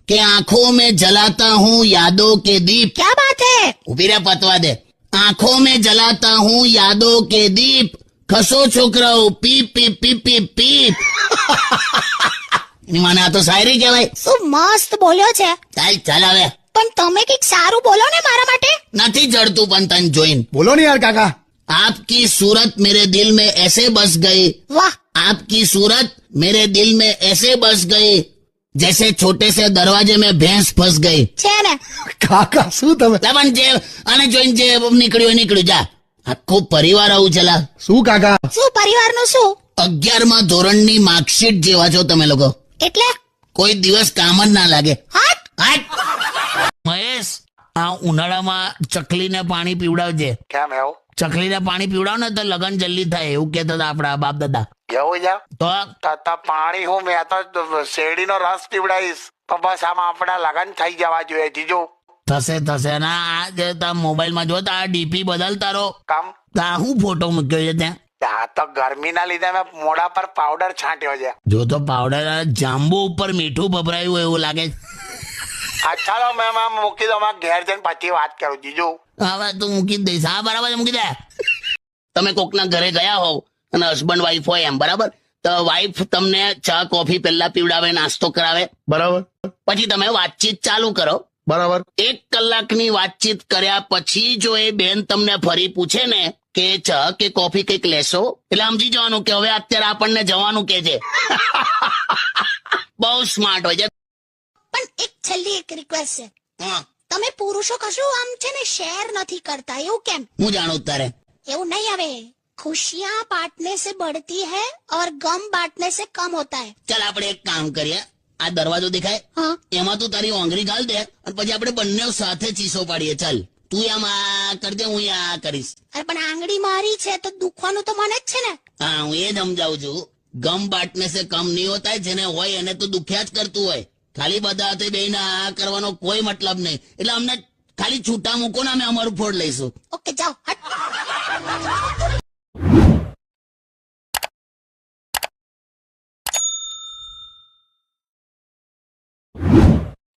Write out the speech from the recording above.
कि आंखों में जलाता हूँ यादों के दीप। क्या बात है? उभी रे पतवा दे। आंखों में जलाता हूँ यादों के दीप, खसो છોકરાઓ પીપ પીપ પીપ પીપ પીપ. એની માને આ તો શાયરી કહેવાય. શું મસ્ત બોલ્યો છે. ચાલ હવે. પણ તમે કઈક સારું બોલો ને મારા માટે. નથી જડતું પણ તને જોઈને. બોલો ને યાર કાકા. आपकी सूरत मेरे दिल में ऐसे बस गई, વાહ, आपकी सूरत मेरे दिल में ऐसे बस गई, जैसे छोटे से दरवाजे में भैंस फंस गई. છે ને. કાકા શું તમે? પણ જે અને જોઈને જે નીકળ્યું જા. આખો પરિવાર આવું ચલા. શું કાકા? શું પરિવારનું શું? 11મા ધોરણની માર્કશીટ જેવા છો તમે લોકો. એટલે કોઈ દિવસ કામ જ ના લાગે. હટ. મહેશ, આ ઉનાળામાં ચકલીને પાણી પીવડાવજે. કેમ એવું? ચકલીને પાણી પીવડાવ ને તો લગન જલ્દી થાય એવું કહેતા હતા આપડા બાપ દાદા. એવું છે? તો તો પાણી હું મેં તો શેરડીનો રસ પીવડાવીશ તો બસ આમાં આપણા લગન થઈ જવા જોઈએ જીજુ. થશે ના આ જે મોબાઈલમાં જો આ ડીપી બદલ તારો. કામ આ હું ફોટો મૂક્યો છે ત્યાં. આ તો ગરમીના લીધે મેં મોઢા પર પાવડર છાંટ્યો છે. જો તો પાવડર જાંબુ ઉપર મીઠું ભભરાયું હોય એવું લાગે. ચાલો મેં મૂકી દો, ઘેર જઈને પછી વાત કરું જીજુ. હવે તું મૂકી દઈશ. હા બરાબર મૂકી દે. તમે કોકના ઘરે ગયા હોવ અને હસબન્ડ વાઈફ હોય એમ, બરાબર, તો વાઈફ તમને ચા કોફી પહેલા પીવડાવે, નાસ્તો કરાવે, બરાબર પછી તમે વાતચીત ચાલુ કરો. બરાબર. 1 કલાકની વાતચીત કર્યા પછી જો એ બેન તમને ફરી પૂછે ને કે ચા કે કોફી કંઈક લેશો, એટલે સમજી જવાનું કે હવે અત્યારે આપણને જવાનું કે છે. બહુ સ્માર્ટ હોય છે. પણ એક છેલ્લી એક રિક્વેસ્ટ છે. હા, તમે પુરુષો કશું આમ છે ને શેર નથી કરતા, એવું કેમ? હું જાણું તારે. એવું નહીં આવે. खुशियाँ बांटने से बढ़ती है और गम बांटने से कम होता है. ચાલ આપણે એક કામ કરીએ. આ દરવાજો દેખાય, હા, એમાં તું તારી ઓંગળી ઘાલ દે અને પછી આપણે બંને સાથે ચીસો પાડીએ. ચાલ, તું આમ આ કરજે, હું આ કરીશ. અરે પણ આંગળી મારી છે તો દુખવાનું તો મને જ છે ને. હા, હું એ જ સમજાવું છું. ગમ બાંટને સે કમ નહીં હોતા है. જેને હોય એને તો દુખ્યા જ કરતું હોય. ખાલી બધા હાથે બેહીને આ કરવાનો કોઈ મતલબ નહીં. એટલે અમને ખાલી છૂટા મૂકો ને, અમે અમારું ફોડ લઈશું. ઓકે જાઓ, હટ.